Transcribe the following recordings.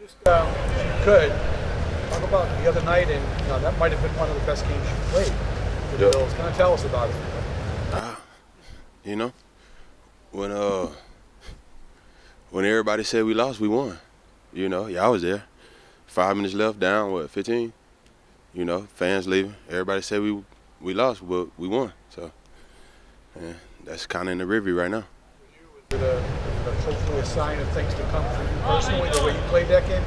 If you could, talk about the other night, and that might have been one of the best games you played for the Yep. Bills. Kind of tell us about it. Ah, you know, when when everybody said we lost, we won. Yeah, I was there. 5 minutes left, down 15. Fans leaving. Everybody said we lost, but we won. So, yeah, that's kind of in the rearview right now. Is it hopefully a sign of things to come for you personally, the way you played that game?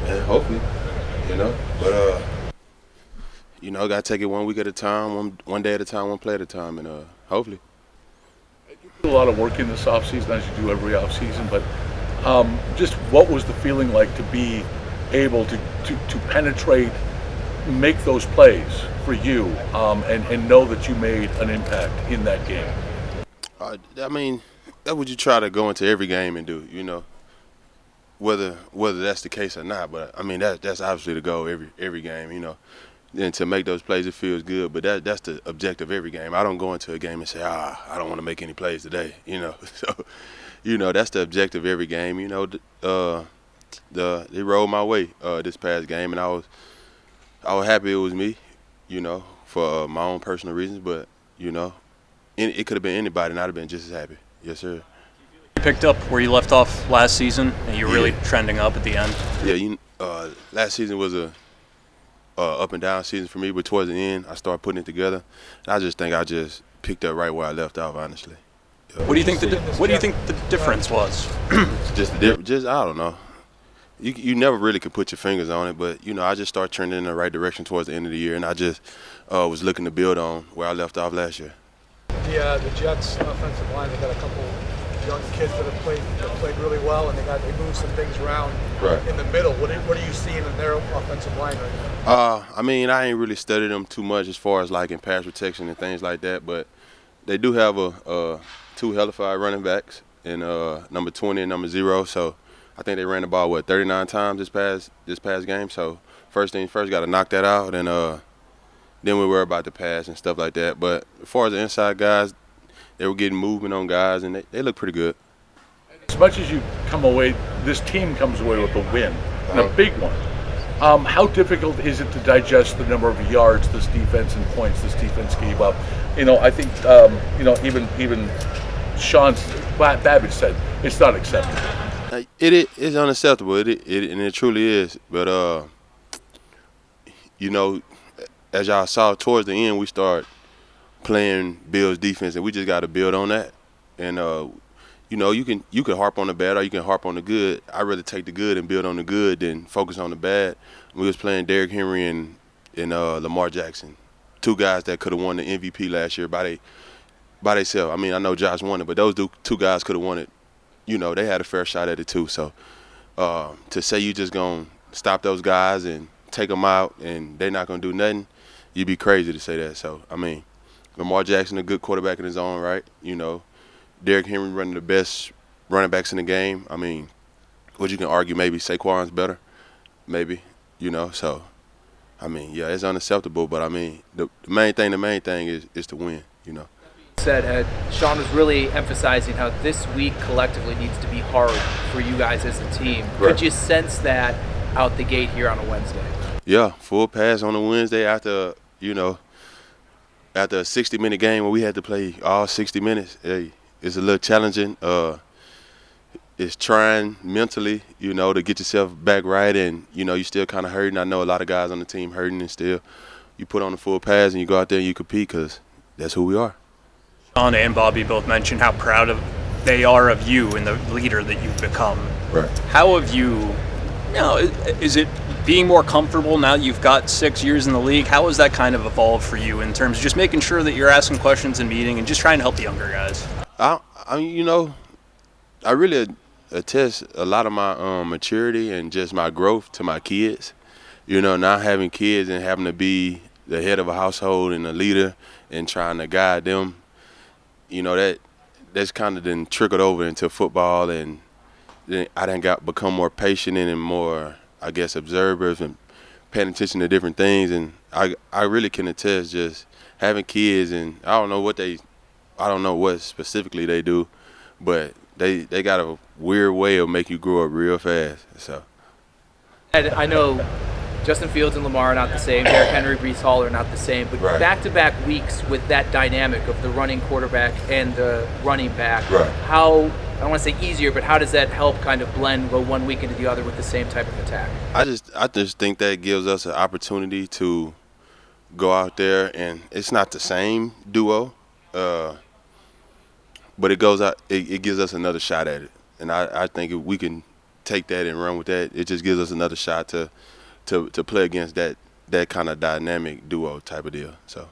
Yeah, hopefully. But gotta take it one week at a time, one day at a time, one play at a time, and hopefully. You put a lot of work in this offseason, as you do every offseason, but just what was the feeling like to be able to penetrate, make those plays for you, and know that you made an impact in that game? I mean, that's what you try to go into every game and do. Whether that's the case or not, but I mean that's obviously the goal every game. And to make those plays, it feels good. But that's the objective every game. I don't go into a game and say, I don't want to make any plays today. So that's the objective every game. They rolled my way this past game, and I was happy it was me. For my own personal reasons, but it could have been anybody, and I'd have been just as happy. Yes, sir. You picked up where you left off last season, and you're really trending up at the end. Yeah, last season was a up and down season for me, but towards the end, I started putting it together. And I just think I just picked up right where I left off, honestly. What do you think the difference was? Just I don't know. You never really can put your fingers on it, but I just started trending in the right direction towards the end of the year, and I just was looking to build on where I left off last year. The Jets offensive line, they got a couple young kids that played really well, and they moved some things around in the middle. What are you seeing in their offensive line right now? I mean, I ain't really studied them too much as far as like in pass protection and things like that, but they do have two hellified running backs in number 20 and number 0. So I think they ran the ball 39 times this past game. So first thing first, got to knock that out, and then we worry about the pass and stuff like that. But as far as the inside guys, they were getting movement on guys, and they look pretty good. As much as you come away, this team comes away with a win, and a big one. How difficult is it to digest the number of yards this defense and points this defense gave up? I think even Sean Babbage said it's not acceptable. It is unacceptable. And it truly is. But as y'all saw towards the end, we start playing Bills defense, and we just got to build on that. And you can harp on the bad or you can harp on the good. I'd rather take the good and build on the good than focus on the bad. We was playing Derrick Henry and Lamar Jackson, two guys that could have won the MVP last year by themselves. I mean, I know Josh won it, but those two guys could have won it. They had a fair shot at it too. So to say you just gonna stop those guys and take them out and they're not gonna do nothing, you'd be crazy to say that. So I mean, Lamar Jackson, a good quarterback in his own right. Derrick Henry running the best running backs in the game. I mean, what you can argue, maybe Saquon's better, maybe. So I mean, yeah, it's unacceptable. But I mean, the main thing is to win. Said Sean was really emphasizing how this week collectively needs to be hard for you guys as a team. Right. Could you sense that out the gate here on a Wednesday? Yeah, full pass on a Wednesday after a 60-minute game where we had to play all 60 minutes. Hey, it's a little challenging. It's trying mentally, to get yourself back right, and you still kind of hurting. I know a lot of guys on the team hurting, and still you put on the full pass and you go out there and you compete because that's who we are. Sean and Bobby both mentioned how proud they are of you and the leader that you've become. Right. How have you, is it being more comfortable now that you've got 6 years in the league? How has that kind of evolved for you in terms of just making sure that you're asking questions in meeting and just trying to help the younger guys? I really attest a lot of my maturity and just my growth to my kids. Not having kids and having to be the head of a household and a leader and trying to guide them. That's kind of then trickled over into football, and then I become more patient and more, I guess, observers and paying attention to different things. And I really can attest just having kids, and I don't know what specifically they do, but they got a weird way of making you grow up real fast. So And I know Justin Fields and Lamar are not the same. Derrick Henry, Breece Hall are not the same. But back-to-back weeks with that dynamic of the running quarterback and the running back, how, I don't want to say easier, but how does that help kind of blend go one week into the other with the same type of attack? I just think that gives us an opportunity to go out there, and it's not the same duo, but it goes out. It gives us another shot at it, and I think if we can take that and run with that, it just gives us another shot to play against that kind of dynamic duo type of deal. So.